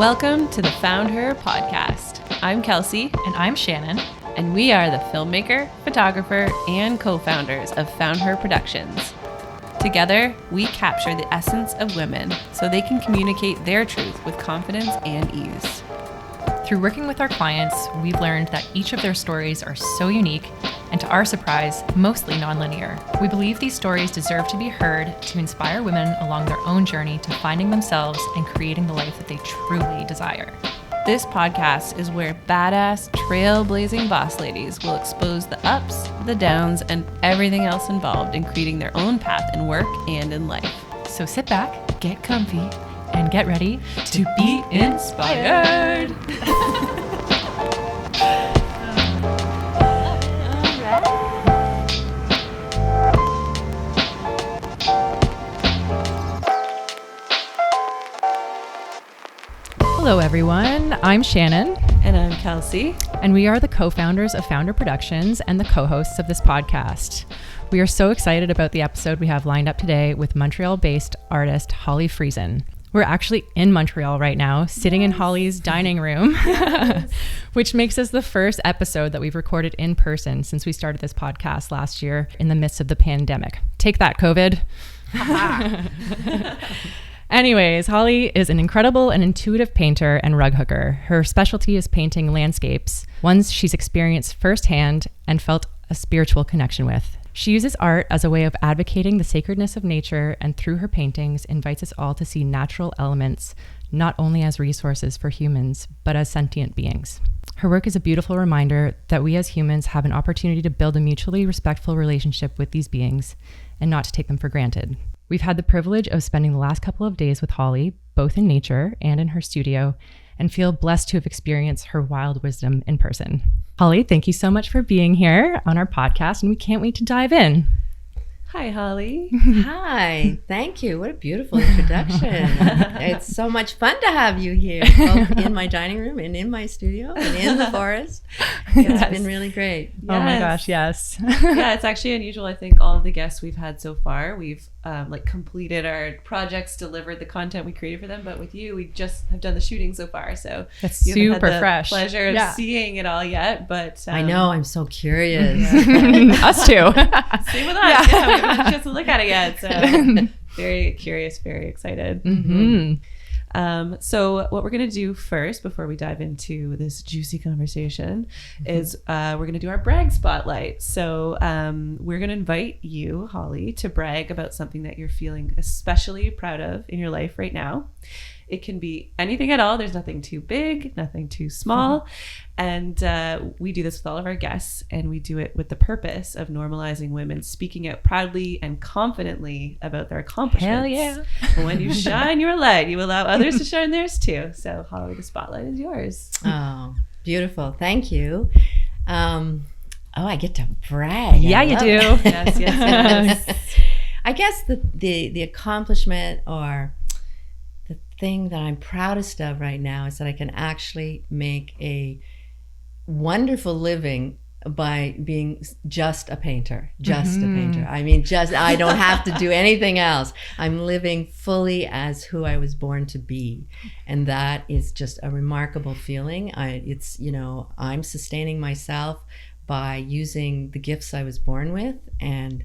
Welcome to the Found Her podcast. I'm Kelsey. And I'm Shannon. And we are the filmmaker, photographer, and co-founders of Found Her Productions. Together, we capture the essence of women so they can communicate their truth with confidence and ease. Through working with our clients, we've learned that each of their stories are so unique and, to our surprise, mostly nonlinear. We believe these stories deserve to be heard to inspire women along their own journey to finding themselves and creating the life that they truly desire. This podcast is where badass, trailblazing boss ladies will expose the ups, the downs, and everything else involved in creating their own path in work and in life. So sit back, get comfy, and get ready to be inspired. Hello, everyone. I'm Shannon. And I'm Kelsey. And we are the co-founders of Found Her Productions and the co-hosts of this podcast. We are so excited about the episode we have lined up today with Montreal-based artist Holly Friesen. We're actually in Montreal right now, sitting in Holly's dining room, which makes us the first episode that we've recorded in person since we started this podcast last year in the midst of the pandemic. Take that, COVID. Anyways, Holly is an incredible and intuitive painter and rug hooker. Her specialty is painting landscapes, ones she's experienced firsthand and felt a spiritual connection with. She uses art as a way of advocating the sacredness of nature, and through her paintings invites us all to see natural elements not only as resources for humans, but as sentient beings. Her work is a beautiful reminder that we as humans have an opportunity to build a mutually respectful relationship with these beings and not to take them for granted. We've had the privilege of spending the last couple of days with Holly, both in nature and in her studio, and feel blessed to have experienced her wild wisdom in person. Holly, thank you so much for being here on our podcast, and we can't wait to dive in. Hi, Holly. Hi, thank you. What a beautiful introduction. It's so much fun to have you here, both in my dining room and in my studio and in the forest. It's been really great. Yes. Oh my gosh, yes. Yeah, it's actually unusual. I think all of the guests we've had so far, we've completed our projects, delivered the content we created for them. But with you, we just have done the shooting so far. So it's you super haven't had the fresh. Pleasure of seeing it all yet. But I know, I'm so curious. Us too. Same with us. Yeah, we haven't had a chance to look at it yet. So very curious, very excited. Mm-hmm. So what we're going to do first, before we dive into this juicy conversation, is we're going to do our brag spotlight. So we're going to invite you, Holly, to brag about something that you're feeling especially proud of in your life right now. It can be anything at all. There's nothing too big, nothing too small. And we do this with all of our guests, and we do it with the purpose of normalizing women speaking out proudly and confidently about their accomplishments. Hell yeah. When you shine your light, you allow others to shine theirs too. So Holly, the spotlight is yours. Oh, beautiful. Thank you. I get to brag. Yeah, you do. Yes. I guess the accomplishment, or the thing that I'm proudest of right now, is that I can actually make a wonderful living by being just a painter. I mean, I don't have to do anything else. I'm living fully as who I was born to be. And that is just a remarkable feeling. I'm sustaining myself by using the gifts I was born with. And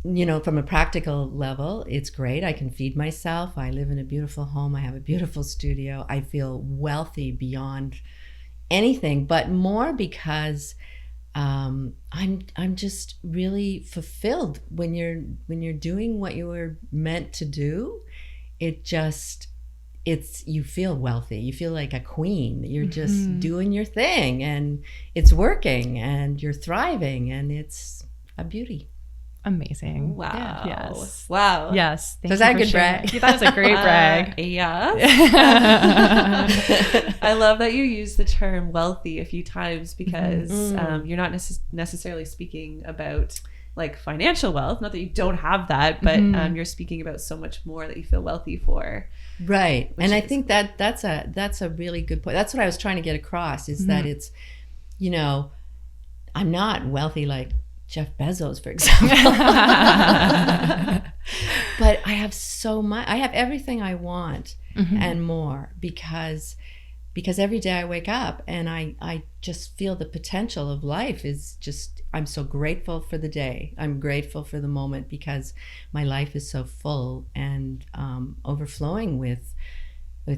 from a practical level, it's great. I can feed myself. I live in a beautiful home. I have a beautiful studio. I feel wealthy beyond anything, but more because I'm just really fulfilled when you're doing what you were meant to do. You feel wealthy. You feel like a queen. You're just doing your thing, and it's working, and you're thriving, and it's a beauty. Amazing. Wow. Yeah. Yes. Wow. Yes. Was that a good brag? That was a great brag. Yeah. I love that you use the term wealthy a few times, because you're not necessarily speaking about like financial wealth. Not that you don't have that, but you're speaking about so much more that you feel wealthy for. Right. And I think that's a really good point. That's what I was trying to get across, is that it's, I'm not wealthy like Jeff Bezos, for example. But I have so much. I have everything I want and more because every day I wake up and I just feel the potential of life is just, I'm so grateful for the day. I'm grateful for the moment because my life is so full and overflowing with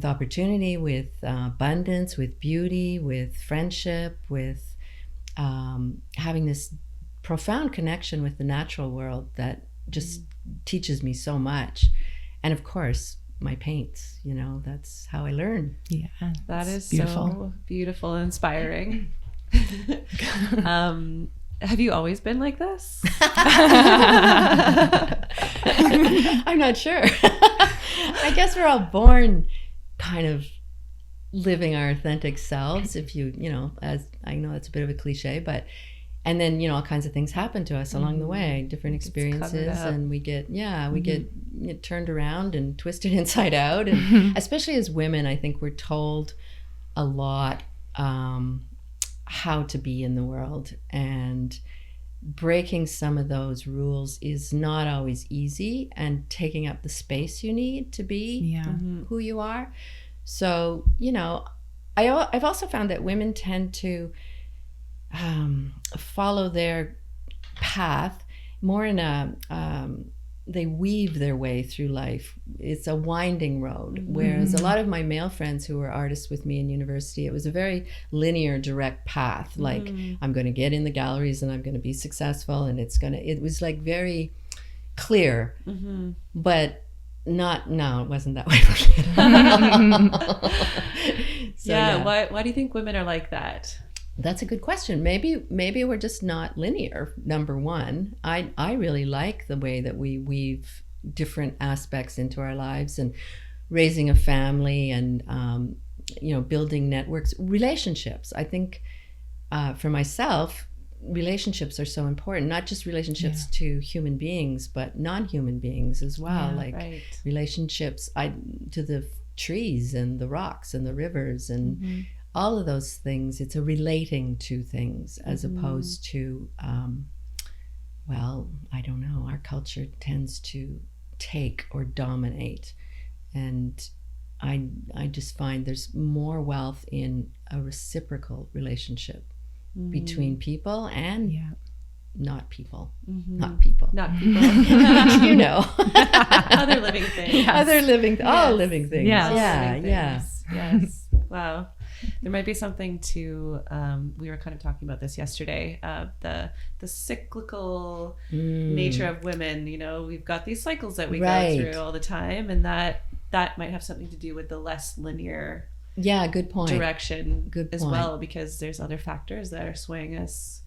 opportunity, with abundance, with beauty, with friendship, with having this profound connection with the natural world that just teaches me so much. And of course, my paints, that's how I learn. Yeah, that is beautiful. So beautiful and inspiring. Have you always been like this? I'm not sure. I guess we're all born kind of living our authentic selves, if as I know that's a bit of a cliche, but and then all kinds of things happen to us along the way, different experiences, and we get turned around and twisted inside out, and especially as women, I think we're told a lot how to be in the world, and breaking some of those rules is not always easy, and taking up the space you need to be who you are. So I've also found that women tend to follow their path more in a they weave their way through life. It's a winding road, whereas a lot of my male friends who were artists with me in university, it was a very linear, direct path. Like, I'm going to get in the galleries and I'm going to be successful, and it was like very clear, but no, it wasn't that way for me. So, why do you think women are like that? That's a good question. Maybe we're just not linear, number one. I really like the way that we weave different aspects into our lives, and raising a family, and building networks, relationships. I think for myself, relationships are so important, not just relationships to human beings, but non-human beings as well. Relationships to the trees and the rocks and the rivers and all of those things. It's a relating to things as opposed to, I don't know, our culture tends to take or dominate. And I just find there's more wealth in a reciprocal relationship between people and not people. Not people. Not people. Other living things. Yes. Other living, all living things. Yes. Wow. There might be something to, we were kind of talking about this yesterday, the cyclical nature of women. We've got these cycles that we go through all the time, and that might have something to do with the less linear good point. Direction as well, because there's other factors that are swaying us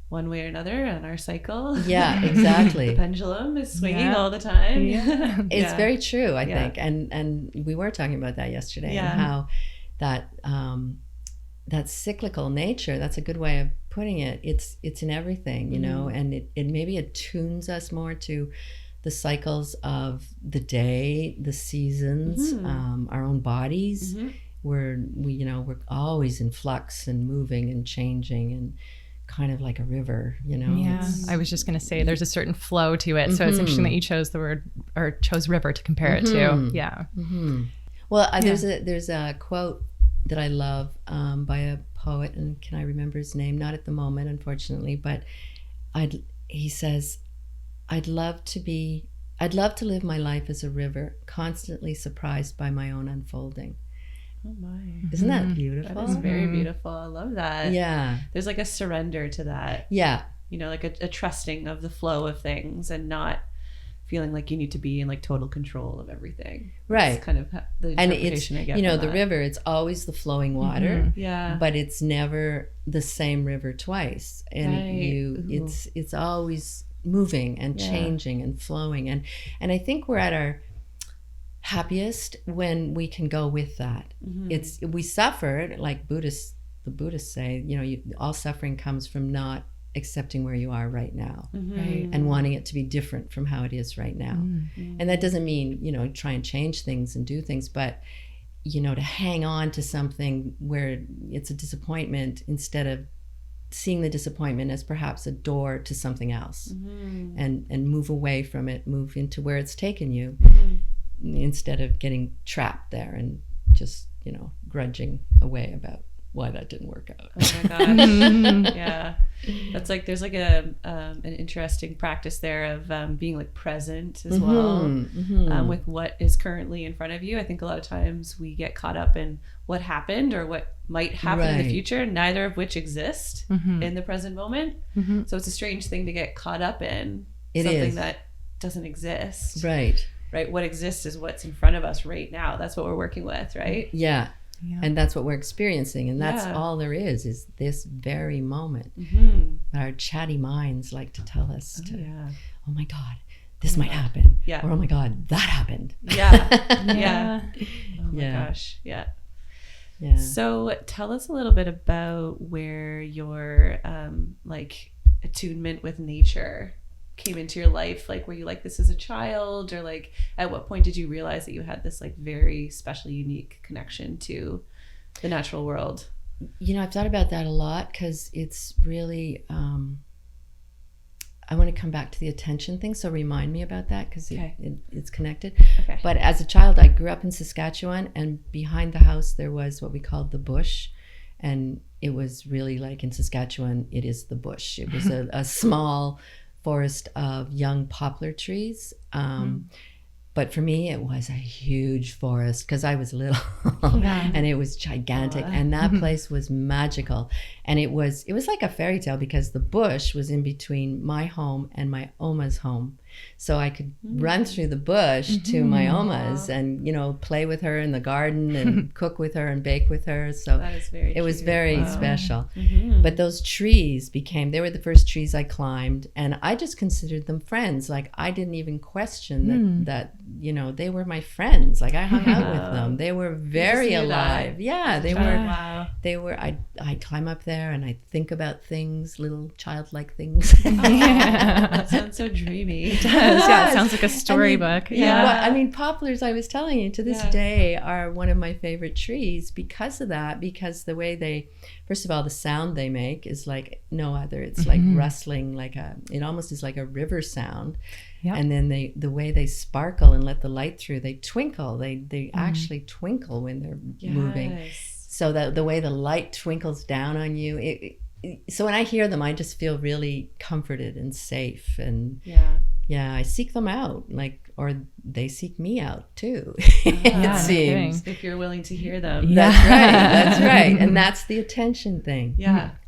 one way or another on our cycle. Yeah, exactly. The pendulum is swinging all the time. It's very true, I think. And we were talking about that yesterday, and how that cyclical nature, that's a good way of putting it. It's in everything, and it maybe attunes us more to the cycles of the day, the seasons, our own bodies, where we're always in flux and moving and changing, and kind of like a river, I was just going to say there's a certain flow to it. So it's interesting that you chose the word, or chose river to compare it to. Well, there's a quote that I love by a poet, and can I remember his name? Not at the moment, unfortunately, but he says, I'd love to live my life as a river, constantly surprised by my own unfolding. Oh my. Isn't that beautiful? That is very beautiful. I love that. Yeah. There's like a surrender to that. Yeah. Like a trusting of the flow of things, and not feeling like you need to be in like total control of everything. Right. It's kind of the interpretation I get from the that. river, it's always the flowing water. Yeah. But it's never the same river twice. And it's always moving and changing and flowing. And I think we're at our happiest when we can go with that. We suffer, like the Buddhists say, all suffering comes from not accepting where you are right now, and wanting it to be different from how it is right now. And that doesn't mean try and change things and do things, but to hang on to something where it's a disappointment instead of seeing the disappointment as perhaps a door to something else, and move away from it, move into where it's taken you, instead of getting trapped there and just, grudging away about why that didn't work out. Oh my gosh. Yeah. That's like, there's like an interesting practice there of being like present as well, with what is currently in front of you. I think a lot of times we get caught up in what happened or what might happen in the future, neither of which exist in the present moment. So it's a strange thing to get caught up in, something that doesn't exist. Right. What exists is what's in front of us right now. That's what we're working with, right? Yeah. And that's what we're experiencing, and that's all there is this very moment. Our chatty minds like to tell us oh my God, this might happen, or oh my God, that happened. Oh my gosh. So tell us a little bit about where your like attunement with nature came into your life. Like, were you like this as a child, or like at what point did you realize that you had this like very special, unique connection to the natural world? I've thought about that a lot, because it's really I want to come back to the attention thing, so remind me about that, because it's connected. But as a child, I grew up in Saskatchewan, and behind the house there was what we called the bush, and it was really like in Saskatchewan it is the bush. It was a small forest of young poplar trees. But for me, it was a huge forest, because I was little and it was gigantic. And that place was magical. And it was like a fairy tale, because the bush was in between my home and my Oma's home. So I could run through the bush to my Oma's and, play with her in the garden and cook with her and bake with her. So that is very it was cute. very special. But those trees they were the first trees I climbed, and I just considered them friends. Like, I didn't even question that they were my friends. Like, I hung out with them. They were very alive. They were, I'd climb up there and I'd think about things, little childlike things. That sounds so dreamy. It does. Yeah, it sounds like a storybook. Poplars, I was telling you, to this day are one of my favorite trees because of that, because the way first of all, the sound they make is like no other. It's like rustling, it almost is like a river sound. Yep. And then the way they sparkle and let the light through, they twinkle. They actually twinkle when they're moving. So that the way the light twinkles down on you, so when I hear them, I just feel really comforted and safe. And I seek them out, or they seek me out too. It seems, if you're willing to hear them. That's right. And that's the attention thing.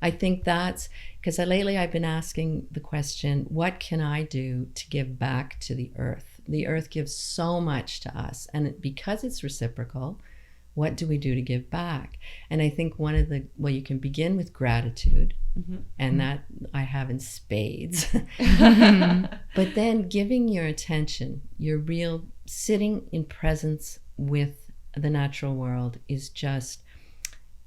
I think that's because lately I've been asking the question, what can I do to give back to the earth? The earth gives so much to us, and because it's reciprocal, what do we do to give back? And I think you can begin with gratitude, and that I have in spades. But then giving your attention, your real sitting in presence with the natural world is just,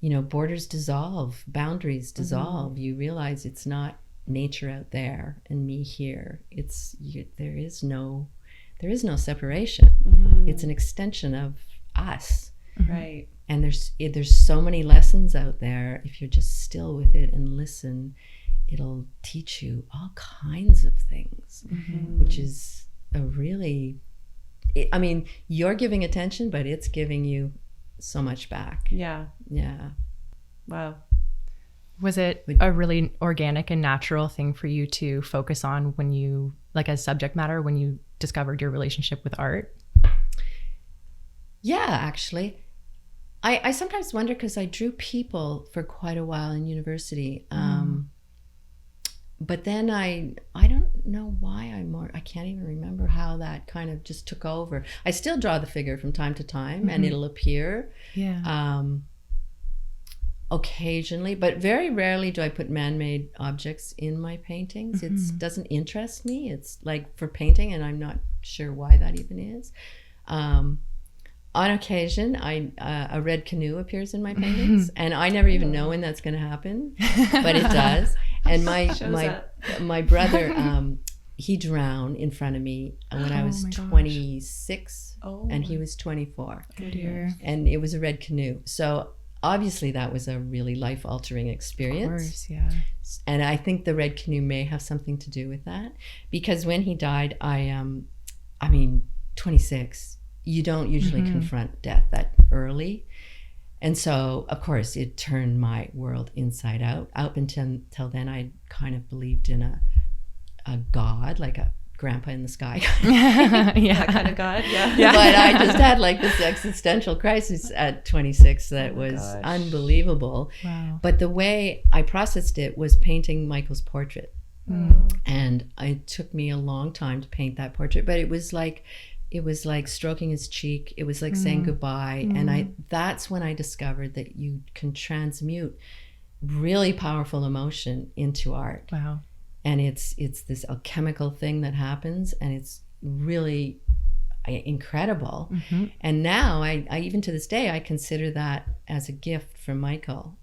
borders dissolve, boundaries dissolve. You realize it's not nature out there and me here. There is no separation. It's an extension of us. Right. And there's so many lessons out there. If you're just still with it and listen, it'll teach you all kinds of things, which is you're giving attention, but it's giving you so much back. Yeah. Wow. Was it a really organic and natural thing for you to focus on when you, like, as subject matter, when you discovered your relationship with art? Yeah, actually. I sometimes wonder, because I drew people for quite a while in university. But then I don't know why I can't even remember how that kind of just took over. I still draw the figure from time to time, and it'll appear occasionally, but very rarely do I put man-made objects in my paintings. It doesn't interest me. It's like for painting, and I'm not sure why that even is. On occasion, a red canoe appears in my paintings, and I never even know when that's going to happen, but it does. And my brother, he drowned in front of me when I was 26, and he was 24. Oh dear. And it was a red canoe. So obviously that was a really life-altering experience. Of course, yeah. And I think the red canoe may have something to do with that, because when he died, I mean, 26, you don't usually confront death that early. And so, of course, it turned my world inside out. Up until then, I kind of believed in a God, like a grandpa in the sky. That kind of God, yeah. But I just had like this existential crisis at 26 that was unbelievable. Wow. But the way I processed it was painting Michael's portrait. And it took me a long time to paint that portrait, but it was like stroking his cheek. It was like saying goodbye. And that's when I discovered that you can transmute really powerful emotion into art. Wow. And it's this alchemical thing that happens, and it's really incredible. And now I even to this day, I consider that as a gift from Michael,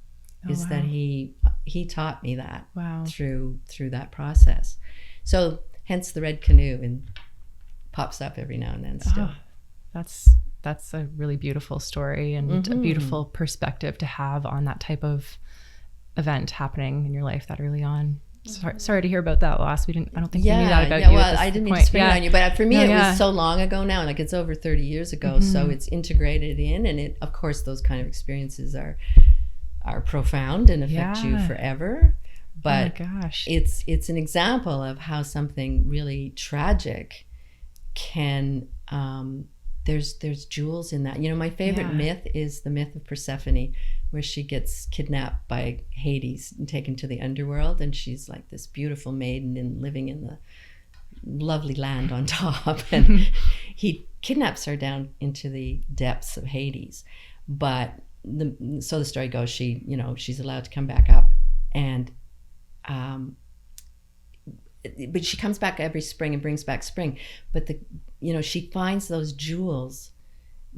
that he taught me that through that process. So hence the red canoe, and pops up every now and then still. That's a really beautiful story, and a beautiful perspective to have on that type of event happening in your life that early on. Sorry to hear about that loss. I don't think we knew that about you. Well, I didn't mean to spring it on you, but for me, it was so long ago now. Like, it's over 30 years ago, so it's integrated in, and it, of course, those kind of experiences are profound and affect you forever. But oh my gosh, it's an example of how something really tragic can. There's jewels in that. You know, my favorite myth is the myth of Persephone, where she gets kidnapped by Hades and taken to the underworld, and she's like this beautiful maiden and living in the lovely land on top, and he kidnaps her down into the depths of Hades. But so the story goes, she's allowed to come back up, and but she comes back every spring and brings back spring. But she finds those jewels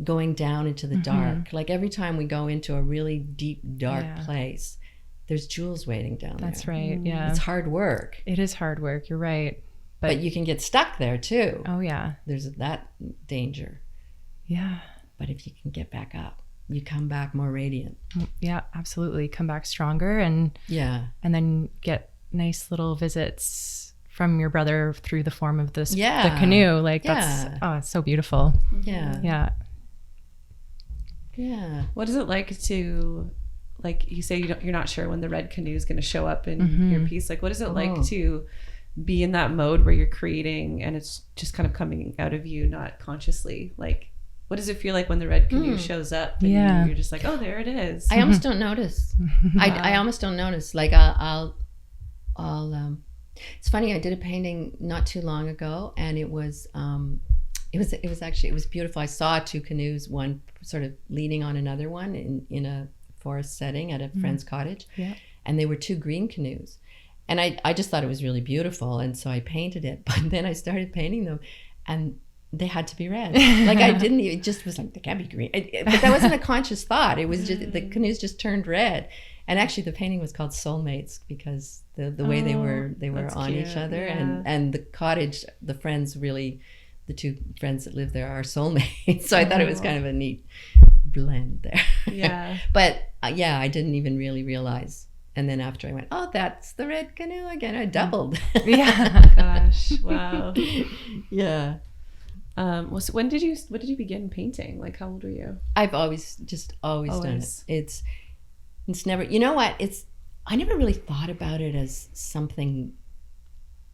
going down into the dark. Like, every time we go into a really deep, dark place, there's jewels waiting down there. That's right. Yeah. It's hard work. It is hard work. You're right. But you can get stuck there too. Oh yeah. There's that danger. Yeah. But if you can get back up, you come back more radiant. Yeah, absolutely. Come back stronger, and then get nice little visits from your brother through the form of the canoe. Like, that's it's so beautiful. Yeah. What is it like to, like you say, you're not sure when the red canoe is going to show up in your piece? Like, what is it like to be in that mode where you're creating and it's just kind of coming out of you, not consciously? Like, what does it feel like when the red canoe shows up and you're just like, oh, there it is? I almost don't notice. I almost don't notice. Like, I'll it's funny, I did a painting not too long ago, and it was beautiful. I saw two canoes, one sort of leaning on another one in a forest setting at a friend's cottage. Yeah. And they were two green canoes. And I just thought it was really beautiful, and so I painted it. But then I started painting them, and they had to be red. Like, it just was like, they can't be green. But that wasn't a conscious thought. It was just, the canoes just turned red. And actually the painting was called Soulmates, because the way they were on cute. Each other. And the cottage, the two friends that live there are soulmates. So I thought it was kind of a neat blend there. Yeah. But I didn't even really realize. And then after I went, oh, that's the red canoe again. I doubled. Yeah. Gosh. Wow. Yeah. So when did you begin painting? Like, how old were you? I've always done it. It's never, you know what? I never really thought about it as something,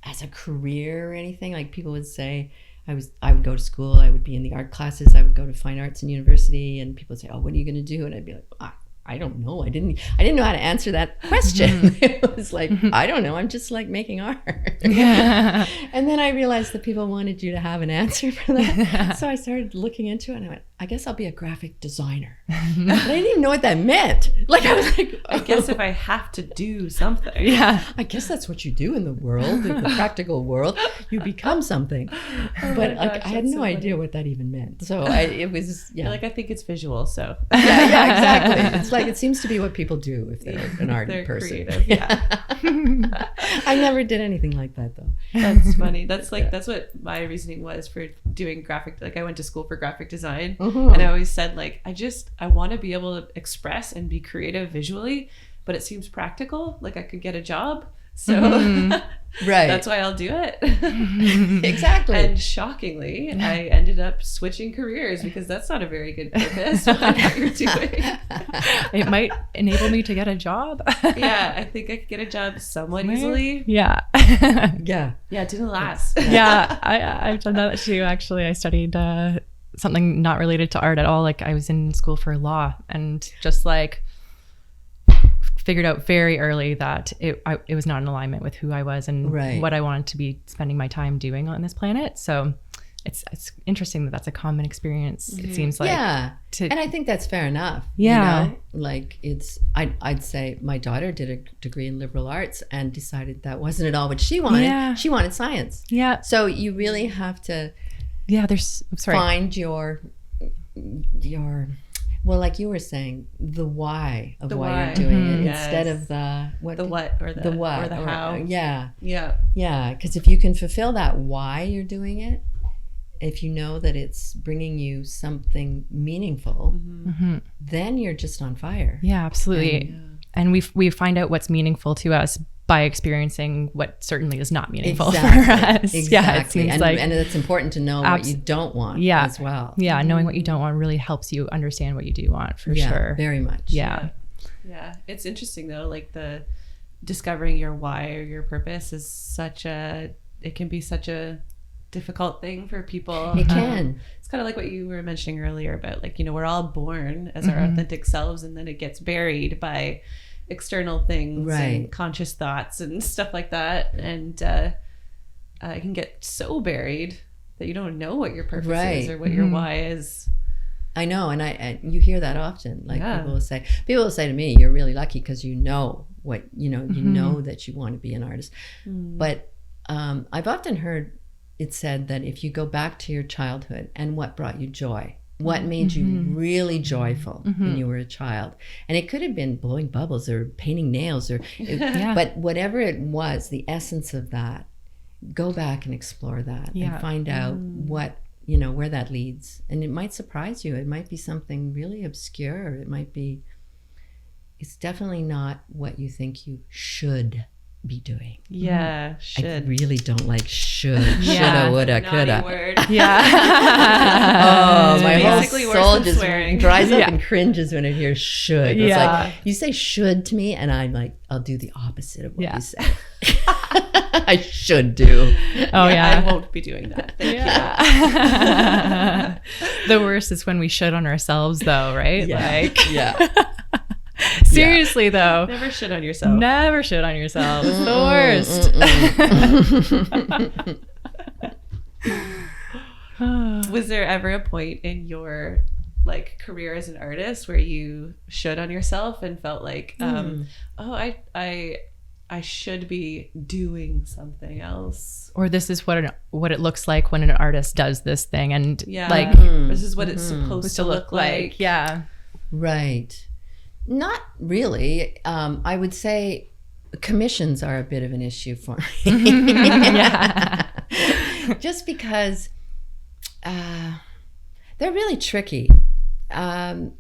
as a career or anything. Like, people would say, I would go to school, I would be in the art classes, I would go to fine arts in university, and people would say, oh, what are you going to do? And I'd be like, I don't know. I didn't know how to answer that question. It was like, I don't know. I'm just like making art. Yeah. And then I realized that people wanted you to have an answer for that. So I started looking into it, and I went, I guess I'll be a graphic designer. But I didn't even know what that meant. Like, I was like, I guess if I have to do something. Yeah. I guess that's what you do in the world, in the practical world. You become something. But I had no idea what that even meant. So it was, You're like, I think it's visual, so. Yeah, exactly. It's like, it seems to be what people do if they're an art person. Creative, yeah. I never did anything like that, though. That's funny. That's what my reasoning was for doing graphic. Like, I went to school for graphic design, And I always said, like, I want to be able to express and be creative visually, but it seems practical. Like I could get a job. So Right. that's why I'll do it. Exactly. And shockingly, I ended up switching careers because that's not a very good purpose on what you're doing. It might enable me to get a job. Yeah, I think I could get a job somewhat easily. Yeah. Yeah. Yeah, it didn't last. Yeah, I've done that too. Actually, I studied something not related to art at all. Like I was in school for law, and just like figured out very early that it was not in alignment with who I was and Right. what I wanted to be spending my time doing on this planet. So it's interesting that that's a common experience. It seems like. Yeah. And I think that's fair enough. Yeah. You know? Like I'd say my daughter did a degree in liberal arts and decided that wasn't at all what she wanted. Yeah. She wanted science. Yeah. So you really have to find your well, like you were saying, the why of why you're doing it instead of the what or the how. Yeah. Yeah. Yeah. Because if you can fulfill that why you're doing it, if you know that it's bringing you something meaningful, then you're just on fire. Yeah, absolutely. And we find out what's meaningful to us by experiencing what certainly is not meaningful for us. Exactly. Yeah, it seems and it's important to know what you don't want as well. Yeah, knowing what you don't want really helps you understand what you do want for sure. Very much. Yeah. Yeah. It's interesting though, like the discovering your why or your purpose is it can be such a difficult thing for people. It can. It's kind of like what you were mentioning earlier about, like, you know, we're all born as our authentic selves, and then it gets buried by external things and conscious thoughts and stuff like that, and it can get so buried that you don't know what your purpose is or what your why is. I know, and you hear that often. Like people will say to me, "You're really lucky because you know what you know. You know that you want to be an artist." But I've often heard it said that if you go back to your childhood and what brought you joy, what made you really joyful when you were a child, and it could have been blowing bubbles or painting nails but whatever it was, the essence of that, go back and explore that and find out what, you know, where that leads. And it might surprise you. It might be something really obscure. It's definitely not what you think you should be doing. Yeah, should. I really don't like should. Shoulda, woulda, coulda. Word. Yeah. Oh, my whole basically worse soul than just swearing. dries up and cringes when it hears should. It's Yeah. like, you say should to me, and I'm like, I'll do the opposite of what you say. I should do. Oh yeah. I won't be doing that. Thank you. The worst is when we should on ourselves though, right? Like seriously though. Never shit on yourself. Never shit on yourself. It's the worst. Was there ever a point in your like career as an artist where you should on yourself and felt like, I should be doing something else, Or this is what it looks like when an artist does this thing, and this is what it's supposed to look like. Yeah. Right. Not really. I would say commissions are a bit of an issue for me. Just because they're really tricky. I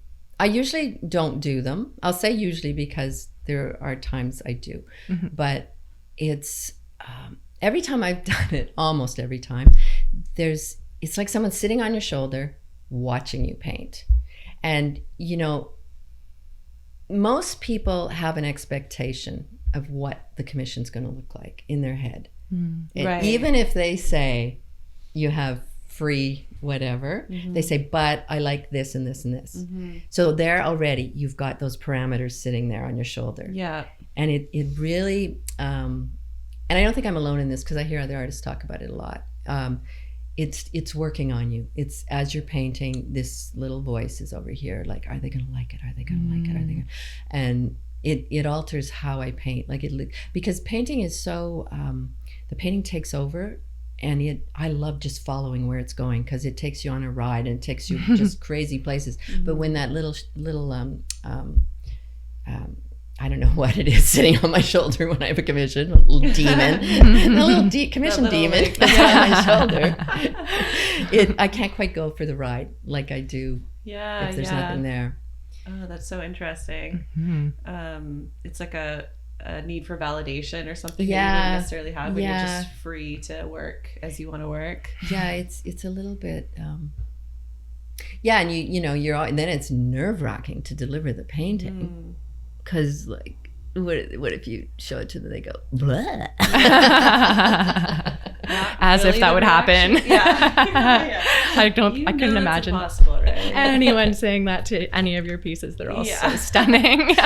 usually don't do them. I'll say usually because there are times I do. But it's every time I've done it, almost every time, it's like someone sitting on your shoulder watching you paint. And, you know, most people have an expectation of what the commission's going to look like in their head. Right. Even if they say you have free whatever, they say, but I like this and this and this. So there already, you've got those parameters sitting there on your shoulder. Yeah. And it really, and I don't think I'm alone in this because I hear other artists talk about it a lot. It's working on you. It's as you're painting, this little voice is over here, like, are they going to like it? Are they going to like it? Are they gonna... And it alters how I paint. Because painting is so, the painting takes over, and I love just following where it's going because it takes you on a ride and it takes you just crazy places. But when that little I don't know what it is sitting on my shoulder when I have a commission, a little demon, a little commission demon like, that's on my shoulder. I can't quite go for the ride like I do if there's nothing there. Oh, that's so interesting. It's like a need for validation or something that you wouldn't necessarily have when you're just free to work as you want to work. Yeah, it's a little bit and and then it's nerve-wracking to deliver the painting, because like what if you show it to them, they go blah. As really if that would happen. Yeah. I couldn't imagine impossible, right? anyone saying that to any of your pieces. They're all so stunning.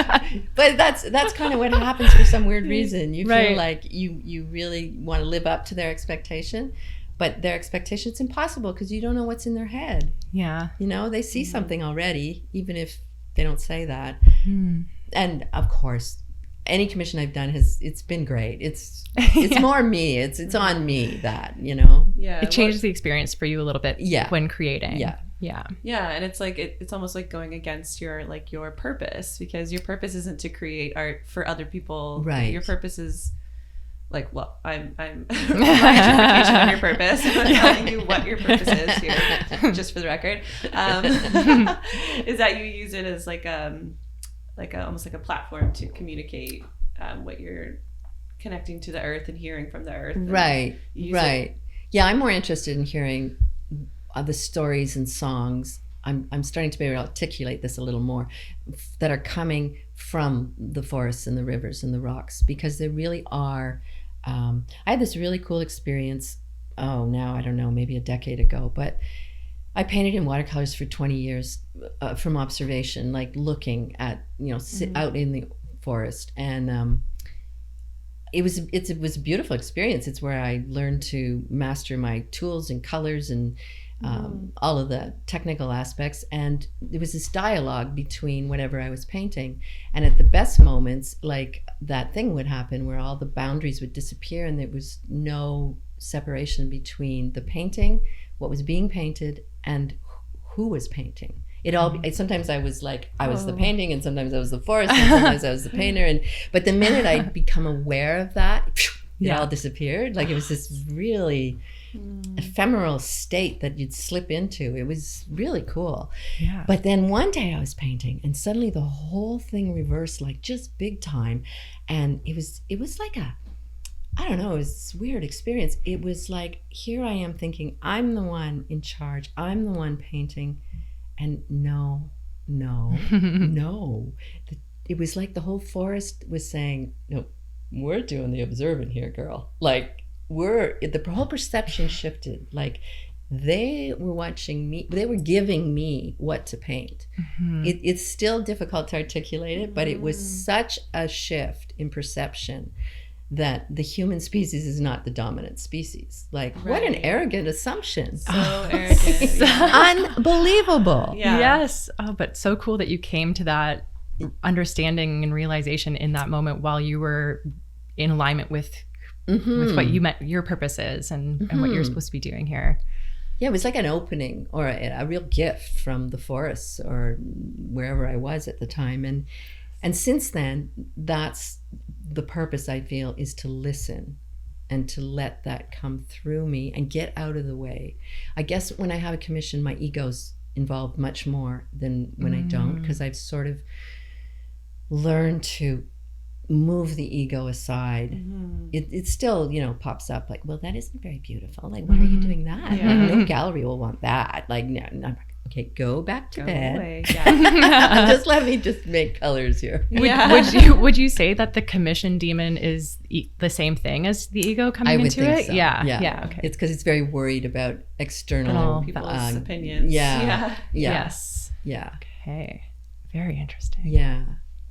But that's kind of what happens for some weird reason. You Right. feel like you really want to live up to their expectation, but their expectation's impossible because you don't know what's in their head. Yeah. They see something already, even if they don't say that. And of course, any commission I've done it's been great. It's more me. It's on me that. Yeah. It changes the experience for you a little bit when creating. Yeah. Yeah, and it's like it's almost like going against your purpose, because your purpose isn't to create art for other people. Right. Your purpose is like, well, I'm my interpretation of your purpose. I'm telling you what your purpose is here, just for the record. Is that you use it as almost like a platform to communicate what you're connecting to the earth and hearing from the earth. Right. Yeah, I'm more interested in hearing the stories and songs. I'm starting to be able to articulate this a little more, that are coming from the forests and the rivers and the rocks, because they really are. I had this really cool experience. Now I don't know, maybe a decade ago, but I painted in watercolors for 20 years from observation, like looking at sit out in the forest, and it was a beautiful experience. It's where I learned to master my tools and colors and all of the technical aspects. And there was this dialogue between whatever I was painting, and at the best moments, like that thing would happen where all the boundaries would disappear and there was no separation between the painting, what was being painted, and who was painting. Sometimes I was like, I was the painting, and sometimes I was the forest, and sometimes I was the painter. But the minute I'd become aware of that, it all disappeared. Like it was this really ephemeral state that you'd slip into. It was really cool. Yeah. But then one day I was painting, and suddenly the whole thing reversed, like just big time. And it was like I don't know, it was this weird experience. It was like, here I am thinking, I'm the one in charge. I'm the one painting. And no. It was like the whole forest was saying, no, we're doing the observing here, girl. Like the whole perception shifted. Like they were watching me, they were giving me what to paint. It's still difficult to articulate it, but it was such a shift in perception that the human species is not the dominant species. Like, what an arrogant assumption. So arrogant. Unbelievable. Yeah. Yes. Oh, but so cool that you came to that understanding and realization in that moment while you were in alignment with what you meant your purpose is and what you're supposed to be doing here. Yeah, it was like an opening or a real gift from the forests or wherever I was at the time. And since then, that's the purpose, I feel, is to listen and to let that come through me and get out of the way. I guess when I have a commission, my ego's involved much more than when I don't, because I've sort of learned to move the ego aside. It still, pops up like, well, that isn't very beautiful. Like, why are you doing that? Yeah. Like, no gallery will want that. Like, no. Okay, go back to bed. Away. Yeah. Just let me just make colors here. Would you say that the commission demon is the same thing as the ego coming into think it? so. Yeah. Okay. It's because it's very worried about external People's opinions. Yeah. Yes. Yeah. Okay. Very interesting. Yeah.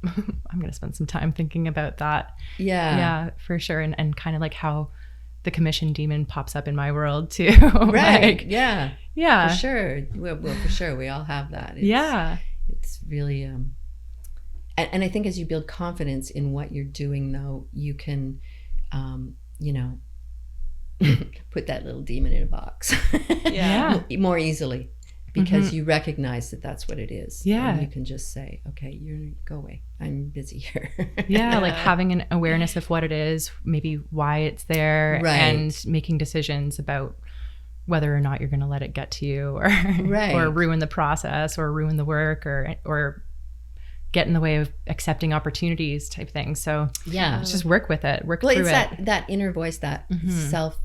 I'm going to spend some time thinking about that. Yeah. Yeah, for sure. And kind of like how the commission demon pops up in my world too. Right. Like, yeah. Yeah. For sure. Well, for sure. We all have that. It's really, and I think as you build confidence in what you're doing, though, you can, put that little demon in a box. Yeah. More easily. because you recognize that that's what it is. Yeah. And you can just say, okay, you go away. I'm busy here. Yeah, like having an awareness of what it is, maybe why it's there, Right. and making decisions about whether or not you're going to let it get to you, or Right. or ruin the process, or ruin the work, or get in the way of accepting opportunities type thing. So Yeah. just work with it, work Well, through it's it. that inner voice, that self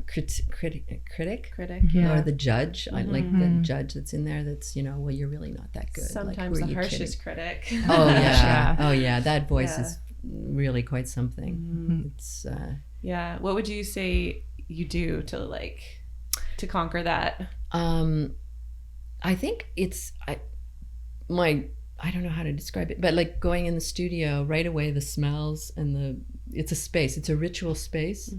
critic, Yeah. or the judge. I like the judge that's in there. That's, well, you're really not that good. Sometimes who are the you harshest kidding? critic. Oh yeah. Yeah. Oh yeah. That voice Yeah. is really quite something. It's Yeah. What would you say you do to conquer that? I think I don't know how to describe it, but like going in the studio right away, the smells and it's a space, it's a ritual space,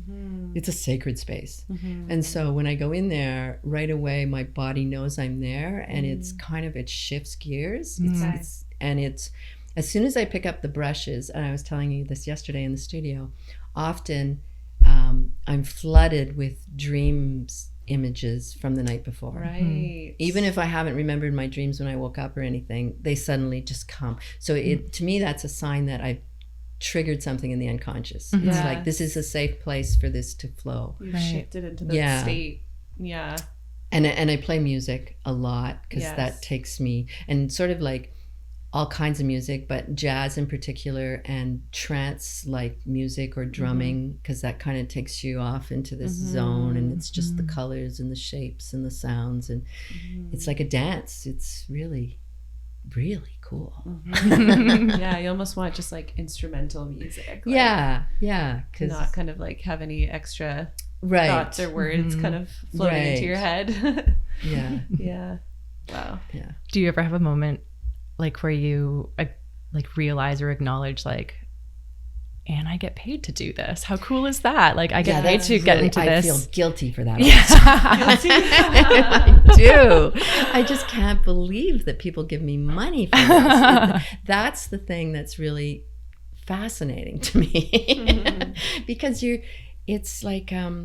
it's a sacred space. And so when I go in there right away, my body knows I'm there, and it shifts gears. It's as soon as I pick up the brushes, and I was telling you this yesterday in the studio, often I'm flooded with dreams, images from the night before. Right. Even if I haven't remembered my dreams when I woke up or anything, they suddenly just come. So to me, that's a sign that I've triggered something in the unconscious. It's like, this is a safe place for this to flow. You've shifted into that state. Yeah. And I play music a lot, because that takes me, and sort of like all kinds of music, but jazz in particular, and trance like music or drumming, because that kind of takes you off into this zone, and it's just the colors and the shapes and the sounds, and it's like a dance. It's really, really cool. Yeah, you almost want just like instrumental music. Yeah, because not kind of like have any extra right. thoughts or words kind of floating into your head. Yeah. Yeah. Wow. Yeah. Do you ever have a moment like where you like realize or acknowledge like, and I get paid to do this? How cool is that? Like I get paid to get into this. I feel guilty for that. Yeah. I do. I just can't believe that people give me money for this. That's the thing that's really fascinating to me. Because it's like, I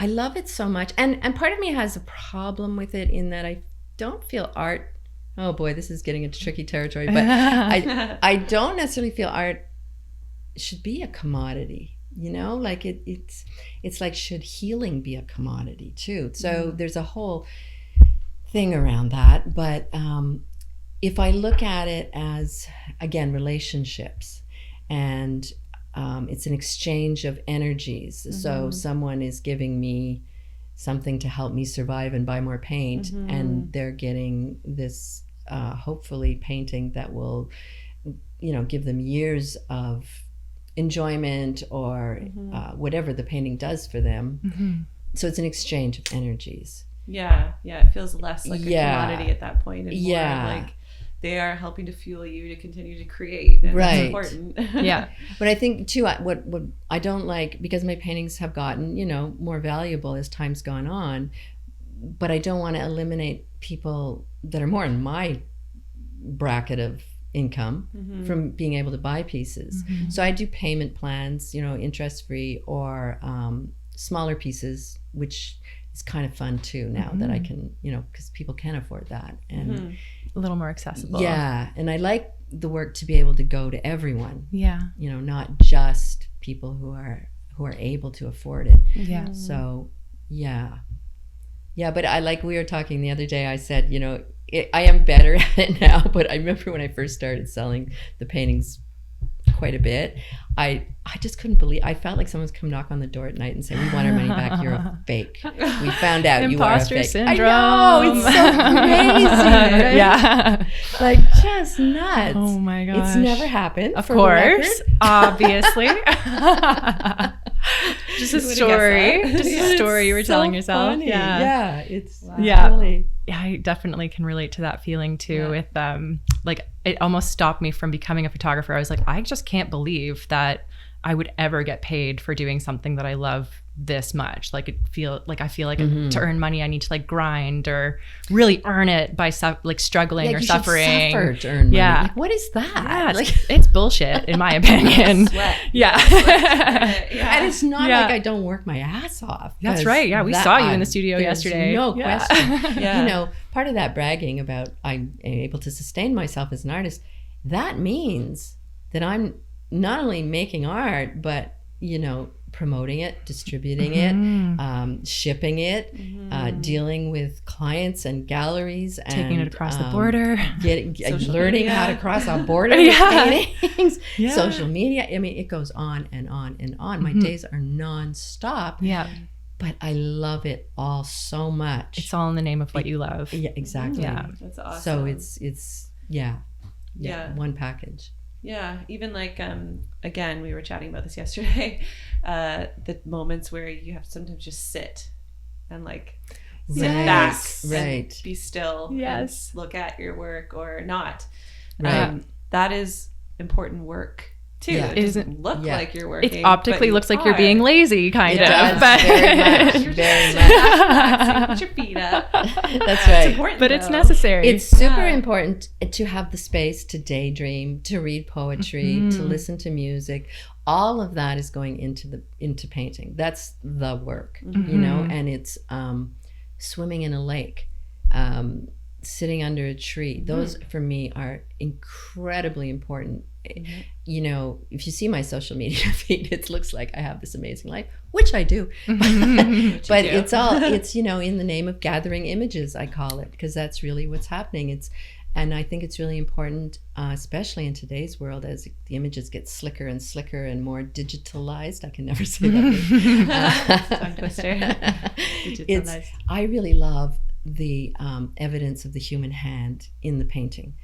love it so much. And part of me has a problem with it in that I don't feel art. Oh boy, this is getting into tricky territory, but I don't necessarily feel art should be a commodity, like it's like, should healing be a commodity too? So there's a whole thing around that. But if I look at it as, again, relationships, and it's an exchange of energies. So someone is giving me something to help me survive and buy more paint, and they're getting this hopefully painting that will give them years of enjoyment, or whatever the painting does for them. So it's an exchange of energies. Yeah, it feels less like a commodity at that point, and more like they are helping to fuel you to continue to create, and that's important. Yeah. But I think too, what I don't like, because my paintings have gotten more valuable as time's gone on, but I don't want to eliminate people that are more in my bracket of income from being able to buy pieces. So I do payment plans, interest free, or smaller pieces, which is kind of fun too now that I can, because people can afford that, and a little more accessible. Yeah, and I like the work to be able to go to everyone. Yeah. Not just people who are able to afford it. Yeah. So, yeah, but we were talking the other day, I said, I am better at it now, but I remember when I first started selling the paintings quite a bit, I just couldn't believe, I felt like someone's come knock on the door at night and say, we want our money back, you're a fake. We found out you are a fake. Imposter syndrome. I know, it's so crazy. Right? Yeah. Like, just nuts. Oh my gosh. It's never happened. Of for the course. record. Just a story. Just a story you were telling yourself. Funny. Yeah. Yeah. It's Yeah. really. Yeah, I definitely can relate to that feeling too. With like, it almost stopped me from becoming a photographer. I was like, I just can't believe that I would ever get paid for doing something that I love this much. Like I feel like to earn money, I need to like grind or really earn it by like struggling or suffering. Suffer to earn money. Yeah. Like, what is that? Yeah, Like, it's bullshit in my opinion. Sweat. Yeah. and it's not like I don't work my ass off. That's right. Yeah. We saw you in the studio yesterday. No question. Yeah. You know, part of that bragging about I'm able to sustain myself as an artist, that means that I'm not only making art, but, you know, promoting it, distributing it, shipping it, dealing with clients and galleries, and taking it across the border, learning how to cross a border with paintings, social media. I mean, it goes on and on and on. My days are nonstop. Yeah. But I love it all so much. It's all in the name of what you love. Yeah, exactly. Yeah. That's awesome. So it's one package. Yeah, even like again, we were chatting about this yesterday. The moments where you have to sometimes just sit and like sit back, and be still, and look at your work or not. That is important work too. Yeah. It doesn't look like you're working. It optically looks like you're being lazy, kind of. But very much. Put your feet up. That's right. It's important, but it's necessary. It's super important to have the space to daydream, to read poetry, to listen to music. All of that is going into painting. That's the work, you know. And it's swimming in a lake, sitting under a tree. Those for me are incredibly important. You know, if you see my social media feed, it looks like I have this amazing life, which I do. But it's, you know, in the name of gathering images, I call it, because that's really what's happening. And I think it's really important, especially in today's world, as the images get slicker and slicker and more digitalized. I can never say that. I really love the evidence of the human hand in the painting.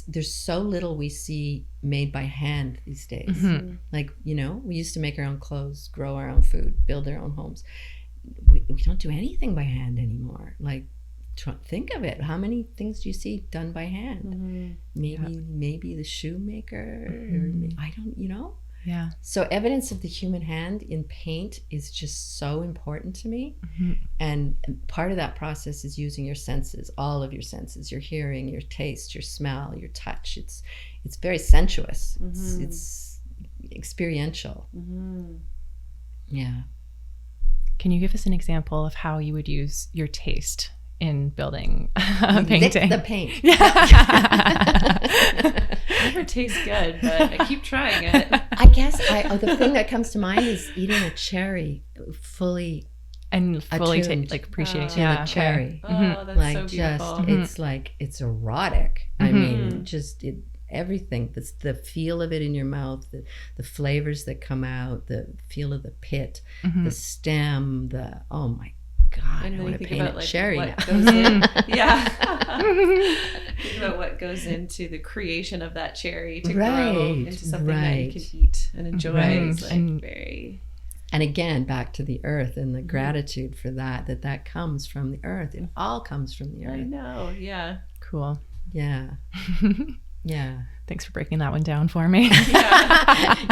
There's so little we see made by hand these days. Like, you know, we used to make our own clothes, grow our own food, build our own homes. We don't do anything by hand anymore. Like, think of it. How many things do you see done by hand? Maybe the shoemaker, or I don't, you know. Yeah. So evidence of the human hand in paint is just so important to me. And part of that process is using your senses, all of your senses, your hearing, your taste, your smell, your touch. It's very sensuous. It's experiential. Yeah. Can you give us an example of how you would use your taste in building a painting? Lick the paint. Never tastes good, but I keep trying it. I guess the thing that comes to mind is eating a cherry fully like appreciating the cherry. Oh, that's like so beautiful. it's erotic. I mean, just everything. That's the feel of it in your mouth, the flavors that come out, the feel of the pit, the stem, oh my God, and I then want you to think paint about a like cherry what now. goes in. Think about what goes into the creation of that cherry to grow into something that you can eat and enjoy. It's like very. And again, back to the earth and the gratitude for that comes from the earth. It all comes from the earth. I know. Yeah. Cool. Yeah. Yeah. Thanks for breaking that one down for me.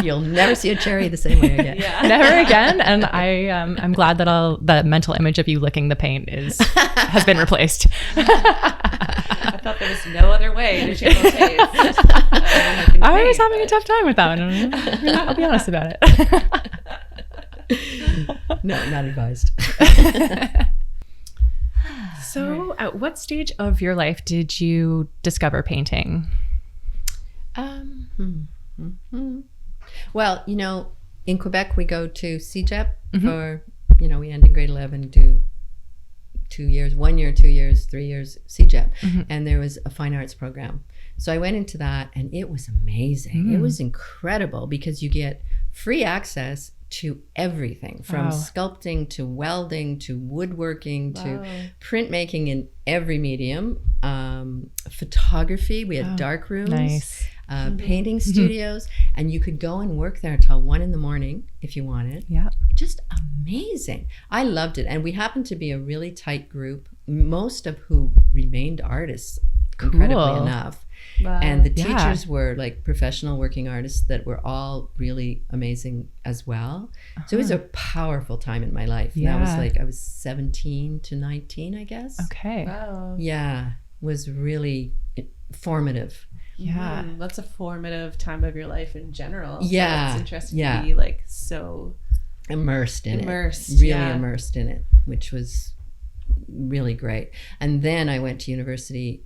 You'll never see a cherry the same way again. Never again. And I'm glad that the mental image of you licking the paint has been replaced. I thought there was no other way to channel taste. I was having a tough time with that one. I'll be honest about it. No, not advised. So, at what stage of your life did you discover painting? Well, you know, in Quebec, we go to CEGEP for, you know, we end in grade 11, do 2 years, 1 year, 2 years, 3 years, CEGEP. And there was a fine arts program. So I went into that and it was amazing. It was incredible because you get free access to everything from sculpting to welding to woodworking to printmaking in every medium, photography. We had dark rooms, painting studios, and you could go and work there until 1 a.m. if you wanted. Yeah, just amazing. I loved it, and we happened to be a really tight group, most of who remained artists, incredibly enough. Wow. And the Yeah. teachers were like professional working artists that were all really amazing as well. So it was a powerful time in my life. And that was Yeah. like, I was 17 to 19, I guess. Okay. Wow. Yeah, was really formative. Yeah. That's a formative time of your life in general. Yeah, So it's interesting yeah. to be like so Immersed in immersed. it. Really yeah. immersed in it, which was really great. And then I went to university,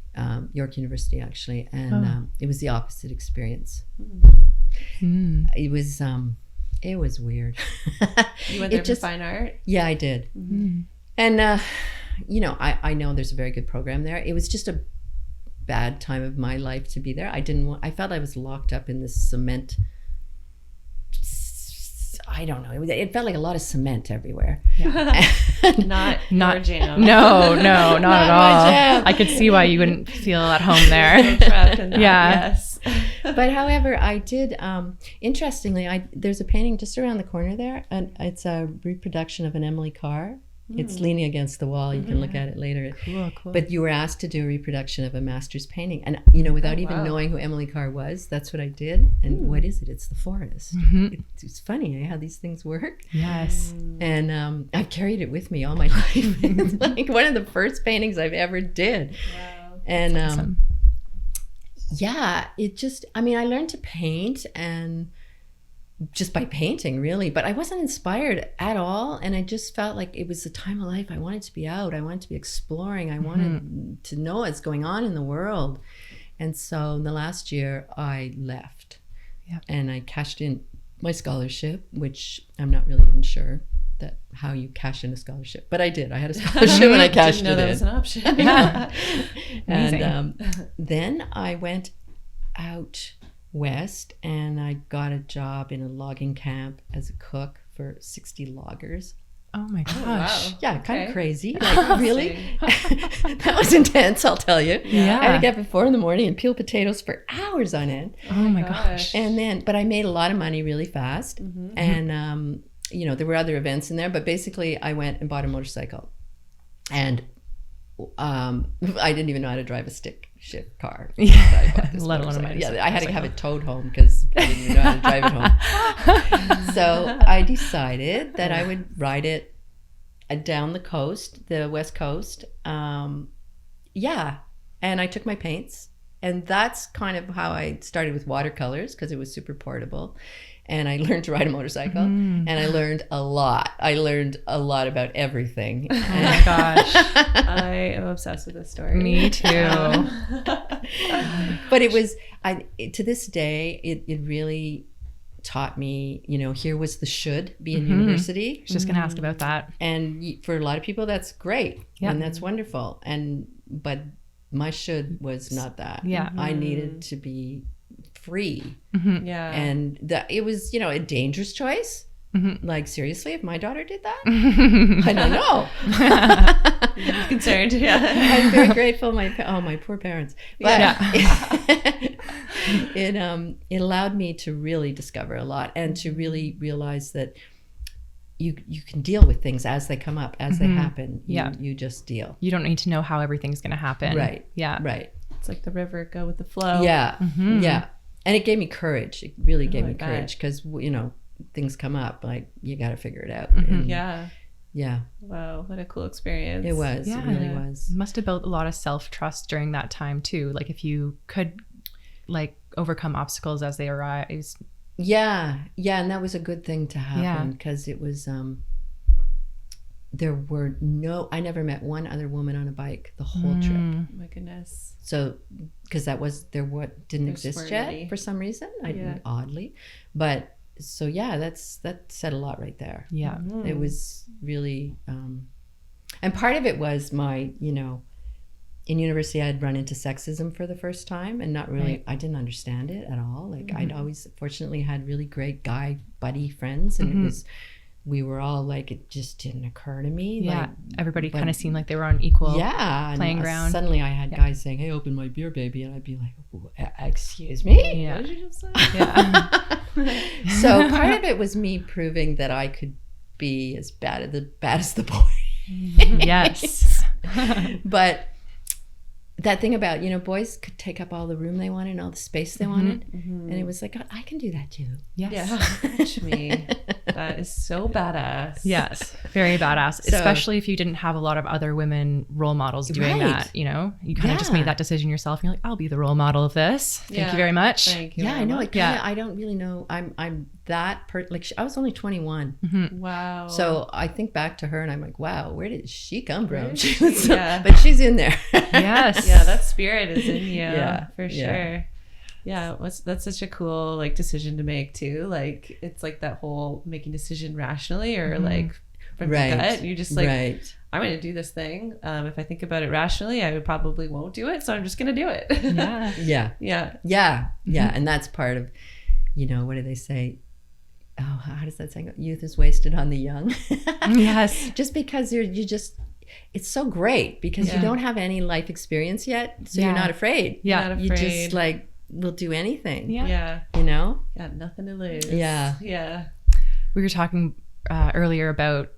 York University actually, and it was the opposite experience. Mm. It was weird. You went there for fine art? Yeah, I did. Mm. And you know, I know there's a very good program there. It was just a bad time of my life to be there. I felt I was locked up in this cement. I don't know. It felt like a lot of cement everywhere. Not your jam. No, not at my all. jam. I could see why you wouldn't feel at home there. So trapped in that. Yeah. Yes. But however, I did, interestingly, there's a painting just around the corner there, and it's a reproduction of an Emily Carr. It's leaning against the wall. You can look at it later. Cool. But you were asked to do a reproduction of a master's painting. And, you know, without even knowing who Emily Carr was, that's what I did. And what is it? It's the forest. It's funny how these things work. Yes. And I've carried it with me all my life. It's like one of the first paintings I've ever did. Wow. And Awesome. yeah, it just, I mean, I learned to paint and just by painting really, but I wasn't inspired at all. And I just felt like it was the time of life. I wanted to be out. I wanted to be exploring. I wanted to know what's going on in the world. And so in the last year I left and I cashed in my scholarship, which I'm not really even sure that how you cash in a scholarship, but I did. I had a scholarship and I cashed Didn't know it that in. was an option. And then I went out west and I got a job in a logging camp as a cook for 60 loggers. Oh my gosh. Wow. Yeah, kind Okay. of crazy. Like, really? That was intense, I'll tell you. Yeah. I had to get up at 4 a.m. and peel potatoes for hours on end. Oh my gosh. And then, but I made a lot of money really fast. And, you know, there were other events in there, but basically I went and bought a motorcycle. And I didn't even know how to drive a stick shift car. Yeah. Let Let alone a motorcycle. Yeah, I had to have it towed home because I didn't even know how to drive it home. So I decided that I would ride it down the coast, the West Coast. Yeah. And I took my paints. And that's kind of how I started with watercolors because it was super portable. And I learned to ride a motorcycle and I learned a lot. I learned a lot about everything. Oh my gosh. I am obsessed with this story. Me too. But it was, to this day, it really taught me, you know, here was the should be in university. I was just going to ask about that. And for a lot of people, that's great. Yeah. And that's wonderful. But my should was not that. Yeah. I needed to be free. Yeah. And that it was, you know, a dangerous choice. Like, seriously, if my daughter did that? I don't know. I'm concerned. Yeah. I'm very grateful. My poor parents. But it allowed me to really discover a lot and to really realize that you can deal with things as they come up, as they happen. You just deal. You don't need to know how everything's going to happen. Right. Yeah. Right. It's like the river, go with the flow. Yeah. Yeah. And it gave me courage. It really gave me I bet. courage because, you know, things come up, like you got to figure it out. And Yeah. yeah, Wow. What a cool experience. it was. Yeah. It really was. Must have built a lot of self-trust during that time too. Like if you could like overcome obstacles as they arise. Yeah. Yeah. And that was a good thing to Yeah. happen because it was, I never met one other woman on a bike the whole trip. Oh my goodness. So, because didn't There exist weren't yet any. for some reason, Yeah. oddly. But so yeah, that said a lot right there. Yeah. It was really, and part of it was my, you know, in university I had run into sexism for the first time and not really, Right. I didn't understand it at all. Like I'd always fortunately had really great guy buddy friends and we were all like, it just didn't occur to me. Yeah. Like, Everybody but- kind of seemed like they were on equal. yeah, playing and ground. Suddenly I had guys saying, "Hey, open my beer, baby," and I'd be like, "Excuse me." Yeah. What did you just say? Yeah. So part of it was me proving that I could be as bad as the boy. Yes. But that thing about, boys could take up all the room they wanted and all the space they wanted. And it was like, I can do that too. Yes. Yeah. Watch me. That is so badass. Yes. Very badass. Especially if you didn't have a lot of other women role models doing that, you kind of just made that decision yourself. And you're like, I'll be the role model of this. Thank you very much. Thank you. Yeah, I know. Much. I don't really know. I'm that I was only 21. Wow. So I think back to her and I'm like, wow, where did she come from? Yeah. But she's in there. Yes. Yeah, that spirit is in you. Yeah, for sure. Yeah, that's such a cool like decision to make too. Like it's like that whole making decision rationally or like from the gut. You're just like, I'm going to do this thing. If I think about it rationally, I probably won't do it. So I'm just going to do it. Yeah. And that's part of, what do they say? Oh, how does that saying go? Youth is wasted on the young. Yes. Just because it's so great because you don't have any life experience yet. So you're not afraid. Yeah. Not afraid. You just like will do anything. Yeah. Yeah, nothing to lose. Yeah. We were talking earlier about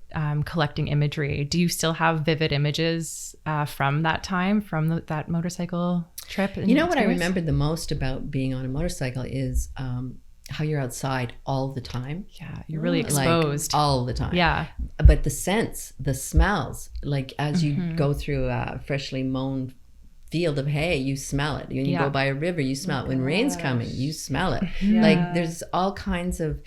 collecting imagery. Do you still have vivid images from that time, from that motorcycle trip? What I remembered the most about being on a motorcycle is how you're outside all the time. Yeah, you're really exposed. Like, all the time. Yeah. But the scents, the smells, like as you go through a freshly mown field of hay, you smell it. When you go by a river, you smell it. When rain's coming, you smell it. Like there's all kinds of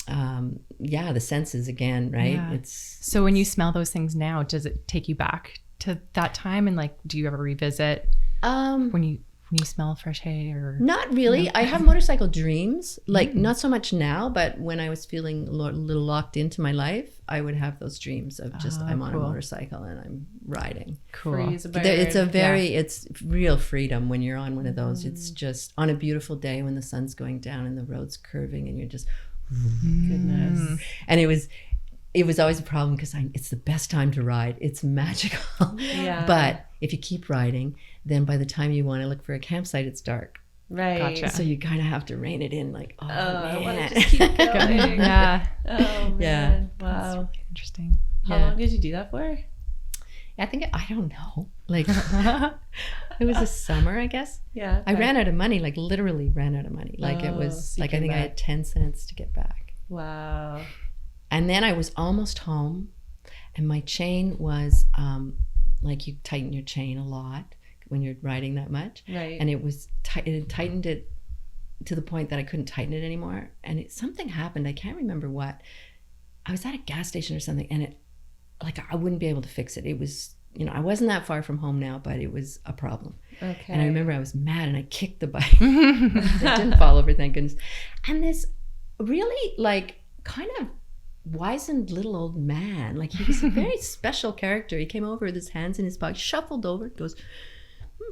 the senses again, right? Yeah. So when you smell those things now, does it take you back to that time? And like, do you ever revisit when you smell fresh hay or? Not really. I have motorcycle dreams, like not so much now, but when I was feeling a little locked into my life, I would have those dreams of just I'm on a motorcycle and I'm riding. Cool. It's real freedom when you're on one of those. It's just on a beautiful day when the sun's going down and the road's curving and you're just goodness. And it was always a problem because it's the best time to ride. It's magical. Yeah. But if you keep riding, then by the time you want to look for a campsite, it's dark. Right. Gotcha. So you kind of have to rein it in, like, man. I want to just keep going. Yeah. Oh, man. Yeah. Wow. That's really interesting. How long did you do that for? I don't know. Like, it was a summer, I guess. Yeah. I ran out of money, like literally ran out of money. Like it was, so like I think I had 10 cents to get back. Wow. And then I was almost home and my chain was, like you tighten your chain a lot when you're riding that much. Right. And it had tightened it to the point that I couldn't tighten it anymore. And something happened. I can't remember what. I was at a gas station or something and I wouldn't be able to fix it. It was, I wasn't that far from home now, but it was a problem. Okay. And I remember I was mad and I kicked the bike. It didn't fall over, thank goodness. And this really like kind of wizened little old man, like he was a very special character. He came over with his hands in his pocket, shuffled over, goes,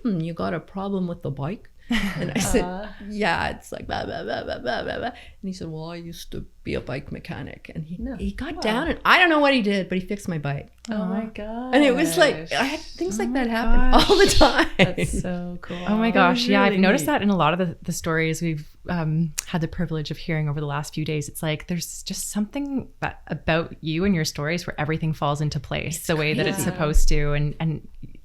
you got a problem with the bike? And I said, yeah, it's like blah, blah, blah, blah, blah, blah. And he said, well, I used to be a bike mechanic. And he got down and I don't know what he did, but he fixed my bike. Oh my God. And it was like, I had things like that happen all the time. That's so cool. Oh my gosh. Really Yeah. I've noticed neat. that in a lot of the stories we've had the privilege of hearing over the last few days. It's like, there's just something about you and your stories where everything falls into place the way that it's supposed to.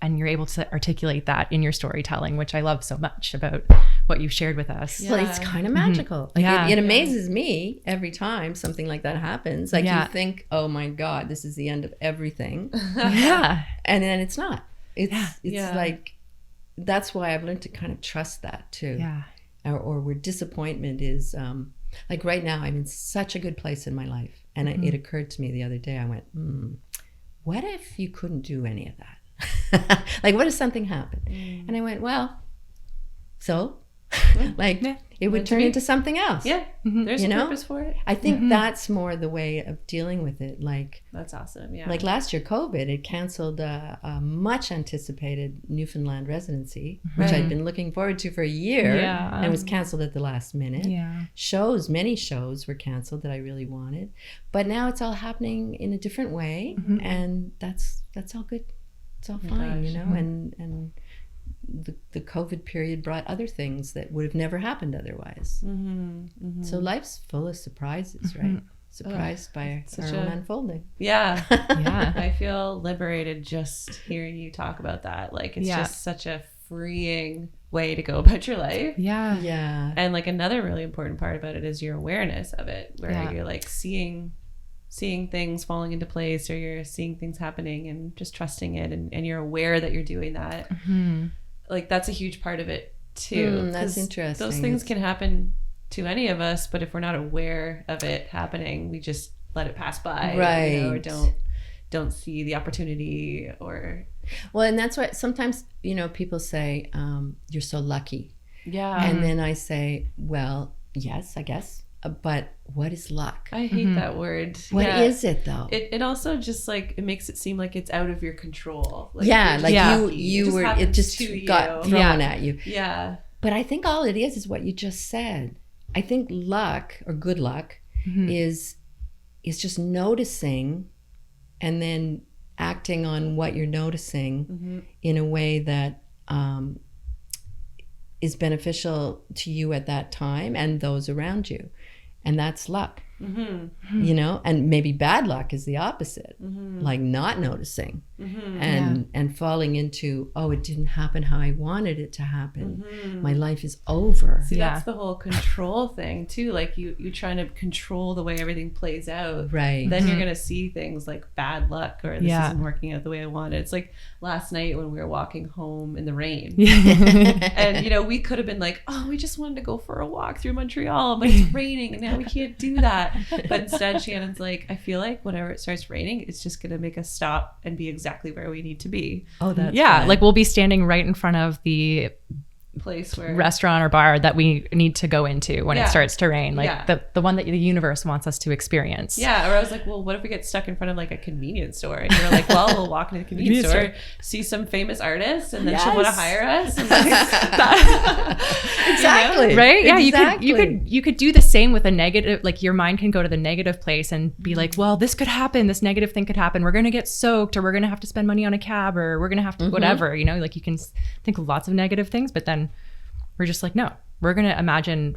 And you're able to articulate that in your storytelling, which I love so much about what you've shared with us. Yeah. Well, it's kind of magical. Like Yeah. it amazes me every time something like that happens. Like you think, oh my God, this is the end of everything. Yeah. And then it's not. It's Yeah. like, that's why I've learned to kind of trust that too. Yeah. Or where disappointment is, like right now, I'm in such a good place in my life. And it occurred to me the other day, I went, what if you couldn't do any of that? Like, what if something happened? And I went, well, so like it would turn into something else. Yeah. There's a purpose for it. I think that's more the way of dealing with it. Like, That's awesome. Yeah. like last year, COVID, it canceled a much anticipated Newfoundland residency, which I'd been looking forward to for a year, and it was canceled at the last minute. Yeah. Many shows were canceled that I really wanted, but now it's all happening in a different way, and that's all good. It's all fine, you know. And the COVID period brought other things that would have never happened otherwise. So life's full of surprises, right? Surprised by our own unfolding. Yeah. Yeah. I feel liberated just hearing you talk about that. Like it's just such a freeing way to go about your life. Yeah. Yeah. And like another really important part about it is your awareness of it, where Yeah. you're like seeing things falling into place, or you're seeing things happening and just trusting it, and you're aware that you're doing that. Mm-hmm. Like that's a huge part of it too. That's 'Cause interesting. Those things can happen to any of us, but if we're not aware of it happening, we just let it pass by, Right. or don't see the opportunity, or Well, and that's what sometimes, people say, you're so lucky. yeah. And then I say, well, yes, I guess. But what is luck? I hate that word. What is it though? It also just like it makes it seem like it's out of your control. Like, yeah, you're like just Yeah. lucky. you were, it happens just to got you. thrown Yeah. at you. Yeah. But I think all it is what you just said. I think luck or good luck is just noticing and then acting on what you're noticing in a way that is beneficial to you at that time and those around you. And that's luck, and maybe bad luck is the opposite, like not noticing and falling into, oh, it didn't happen how I wanted it to happen. My life is over. See, Yeah. that's the whole control thing too. Like you trying to control the way everything plays out. Right. Then you're gonna see things like bad luck, or this Yeah. isn't working out the way I wanted. It's like last night when we were walking home in the rain. Yeah. And we could have been like, oh, we just wanted to go for a walk through Montreal, but it's raining and now we can't do that. But instead Shannon's like, I feel like whenever it starts raining, it's just gonna make us stop and be exactly where we need to be. Oh, that's Yeah. fun. Like we'll be standing right in front of the Place where restaurant or bar that we need to go into when Yeah. it starts to rain. Like Yeah. the one that the universe wants us to experience. yeah, or I was like, well, what if we get stuck in front of like a convenience store? And you're like, well, we'll walk into the convenience store, see some famous artist, and then she'll want to Yes. hire us. And like, Exactly. Right? Yeah, Exactly. you could do the same with a negative, like your mind can go to the negative place and be like, well, this could happen, this negative thing could happen. We're going to get soaked, or we're going to have to spend money on a cab, or we're going to have to whatever, like you can think of lots of negative things, but then we're just like, no, we're going to imagine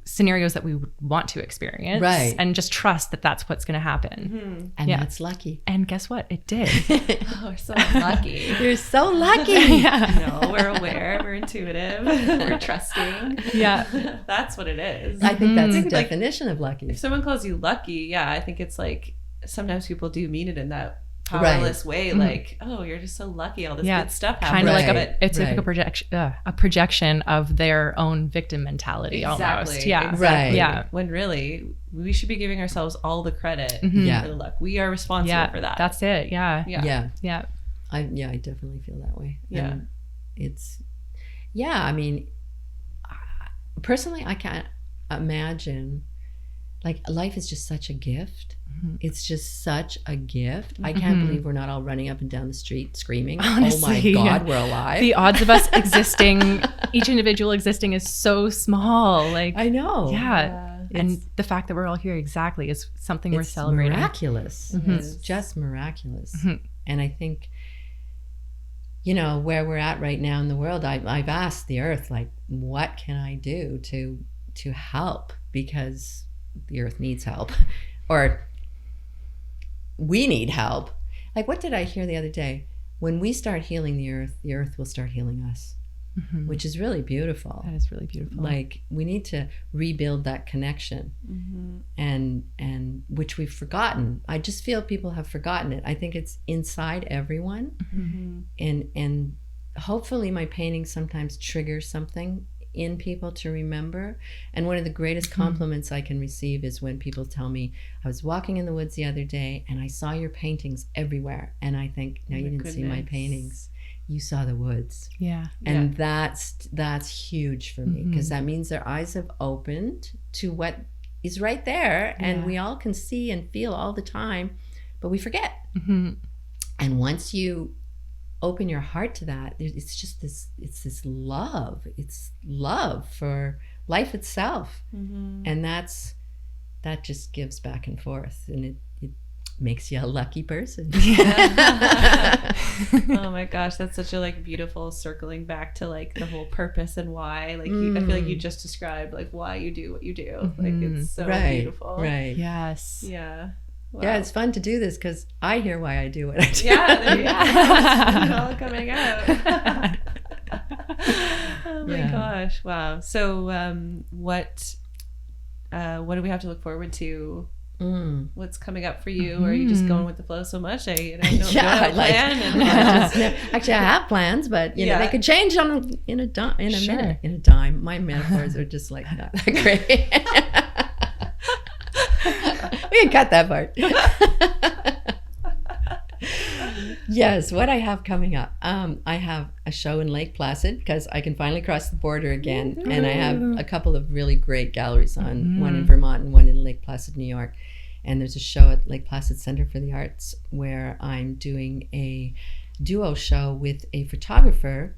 scenarios that we would want to experience, Right. and just trust that that's what's going to happen. And Yeah. that's lucky. And guess what? It did. oh, we're so lucky. You're so lucky. Yeah. We're aware, we're intuitive, we're trusting. Yeah. That's what it is. I think that's the Like, definition of lucky. if someone calls you lucky, yeah, I think it's like sometimes people do mean it in that powerless way, like, oh, you're just so lucky, all this Yeah. good stuff Kind happened. of like Right. a typical Right. a projection of their own victim mentality almost. Yeah. Exactly. Right. Yeah. When really we should be giving ourselves all the credit Yeah. for the luck. We are responsible Yeah. for that. That's it. Yeah. yeah. Yeah. Yeah. I definitely feel that way. Yeah. And I mean, personally, I can't imagine, like, life is just such a gift. It's just such a gift. I can't believe we're not all running up and down the street screaming, Honestly, oh my God, yeah. we're alive. The odds of us existing, each individual existing, is so small. Like, I know. yeah. And It's- the fact that we're all here exactly is something we're It's celebrating. miraculous. It's just miraculous. And I think, where we're at right now in the world, I've asked the earth, like, what can I do to help? Because the earth needs help, or we need help. Like, what did I hear the other day? When we start healing the earth will start healing us, which is really beautiful. That is really beautiful. Like, we need to rebuild that connection, and which we've forgotten. I just feel people have forgotten it. I think it's inside everyone, and hopefully my paintings sometimes trigger something in people to remember. And one of the greatest compliments I can receive is when people tell me, I was walking in the woods the other day and I saw your paintings everywhere, and I think, no, you didn't see my paintings, you saw the woods. yeah. And that's huge for me, because that means their eyes have opened to what is right there, and we all can see and feel all the time, but we forget. And once you open your heart to that, it's just this love. It's love for life itself, and that just gives back and forth, and it makes you a lucky person. Oh my gosh, that's such a like beautiful circling back to like the whole purpose and why. Like I feel like you just described like why you do what you do. Like it's so beautiful. Right. Yes. Yeah. Wow. Yeah, it's fun to do this because I hear why I do what I do. Yeah, there you go. It's all coming out. Oh my Yeah. gosh! Wow. So, what do we have to look forward to? What's coming up for you? Or are you just going with the flow so much? I don't know if you have a plan. Actually, I have plans, but you know they could change in a Sure. minute. In a dime. My metaphors are just like not that great. We can cut that part. Yes, what I have coming up. I have a show in Lake Placid because I can finally cross the border again. And I have a couple of really great galleries on, one in Vermont and one in Lake Placid, New York. And there's a show at Lake Placid Center for the Arts where I'm doing a duo show with a photographer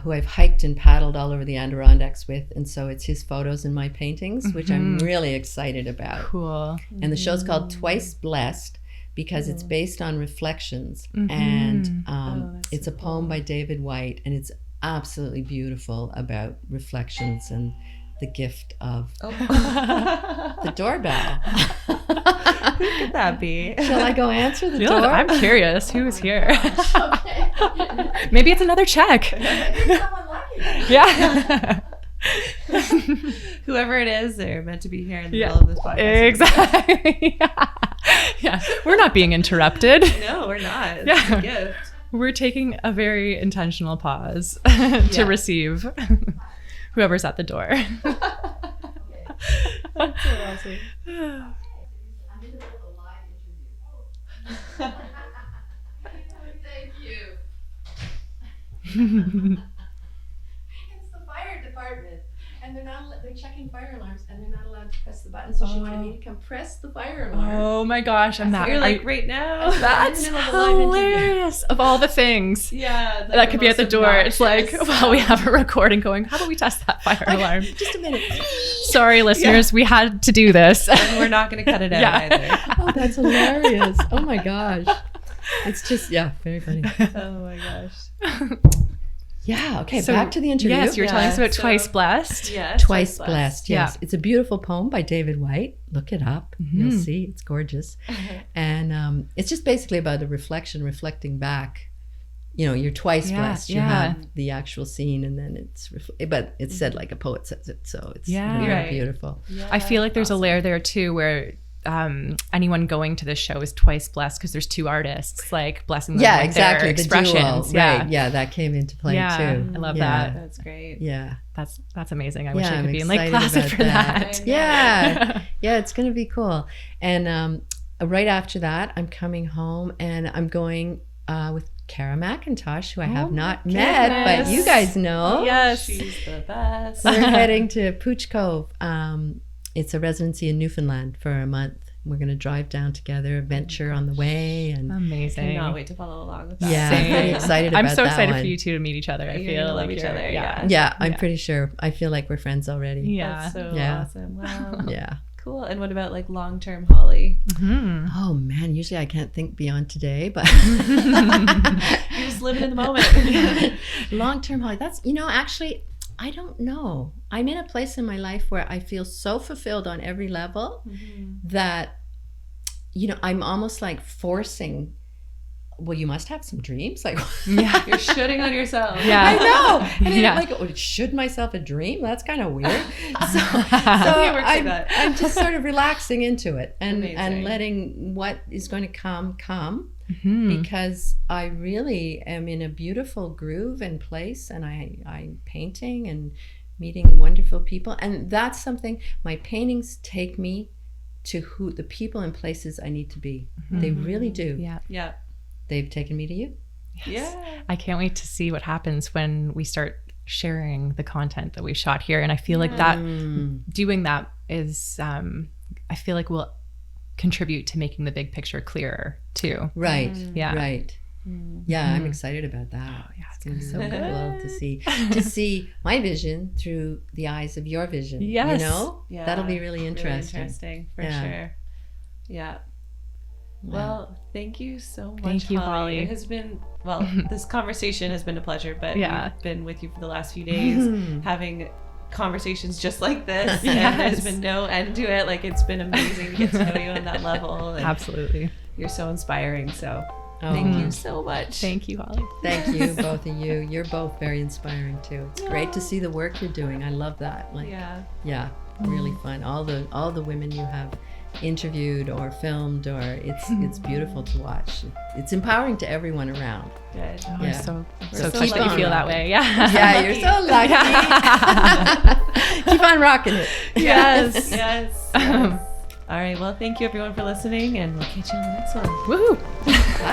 who I've hiked and paddled all over the Adirondacks with. And so it's his photos and my paintings, which I'm really excited about. Cool. And the show's called Twice Blessed because it's based on reflections. And it's a poem by David White, and it's absolutely beautiful about reflections and the gift of the doorbell. Who could that be? Shall I go answer the You door? know, I'm curious. Who's here? Okay. Maybe it's another check. Someone lucky. Yeah. Whoever it is, they're meant to be here in the middle of this podcast. Exactly. Yeah. We're not being interrupted. No, we're not. It's Yeah. a gift. We're taking a very intentional pause to Yeah. receive whoever's at the door. That's so awesome. I'm in the middle of a live interview. Thank you. It's the fire department, and they're checking fire alarms, and they're not allowed to press the button. So she wanted me to come press the fire alarm. Oh my gosh. I'm not. You're like, right now? That's in the middle of a live interview. hilarious. Of all the things. Yeah. That could be at the door. It's like, well, we have a recording going. How about we test that fire alarm? Just a minute. Sorry, listeners, we had to do this. And we're not going to cut it out Yeah. either. Oh, that's hilarious. Oh my gosh. It's just, very funny. Oh my gosh. Yeah, okay, So, back to the interview. Yes, you're telling us about so- Twice Blessed. Yeah. Twice Blessed, yes. Yeah. It's a beautiful poem by David White. Look it up. You'll see. It's gorgeous. And it's just basically about the reflecting back. You know, you're twice Yeah, blessed. You yeah. have the actual scene, and then but it's said like a poet says it, so it's Yeah. really Right. beautiful. Yeah, I feel like there's a layer there too where anyone going to this show is twice blessed because there's two artists like blessing them Yeah, with exactly. their The expressions. duo, right? Yeah, that came into play Yeah, too. I love Yeah. that. That's great. Yeah, That's amazing. I wish I I'm could be in Lake excited Placid about for that. I know. Yeah, yeah, it's gonna be cool. And right after that, I'm coming home and I'm going with Kara McIntosh, who I have not met, but goodness. you guys know. Yes. She's the best. We're heading to Pooch Cove. It's a residency in Newfoundland for a month. We're going to drive down together, adventure on the way, and Amazing. Cannot wait to follow along with that. yeah, I'm Same. pretty excited about I'm that so excited one. for you two to meet each other. I You're feel gonna like love each you're- other, Yeah. Yeah, I'm Yeah. pretty sure. I feel like we're friends already. Yeah. That's so Yeah. awesome. Wow. Yeah. Cool. And what about like long-term Holly? Mhm. Oh man, usually I can't think beyond today, but You're just living in the moment. long-term Holly. That's actually I don't know. I'm in a place in my life where I feel so fulfilled on every level that I'm almost like forcing. Well, you must have some dreams, like. Yeah. You're shitting on yourself. Yeah. I know. And then Yeah. I'm like, should myself a dream? That's kind of weird. So it works like I'm, that. I'm just sort of relaxing into it and Amazing. letting what is going to come. Mhm. Because I really am in a beautiful groove and place, and I'm painting and meeting wonderful people, and that's something. My paintings take me to the people and places I need to be. They really do. Yeah. Yeah. They've taken me to you. Yeah. I can't wait to see what happens when we start sharing the content that we shot here. And I feel like that doing that is, I feel like will contribute to making the big picture clearer too. Right. Yeah. Right. Yeah, I'm excited about that. yeah, It's gonna be so cool to see my vision through the eyes of your vision. Yes. Yeah. That'll be really interesting. Really interesting for Yeah. sure. Yeah. Well, thank you so much. Thank you, Holly. It has been this conversation has been a pleasure, but Yeah. we've been with you for the last few days, having conversations just like this, Yes. and there's been no end to it. Like it's been amazing to get to know you on that level. And Absolutely. you're so inspiring. So Thank you so much. Thank you, Holly. Thank you, both of you. You're both very inspiring too. It's great to see the work you're doing. I love that. Like, yeah, really fun. All the women you have interviewed or filmed, or it's beautiful to watch. It's empowering to everyone around. Good. Oh, Yeah. So So touched keep that you on feel that rocking. way. Yeah. Yeah, you're so lucky. Keep on rocking it. Yes. Yes. All right. Well, thank you everyone for listening, and we'll catch you on the next one. Woohoo. Bye.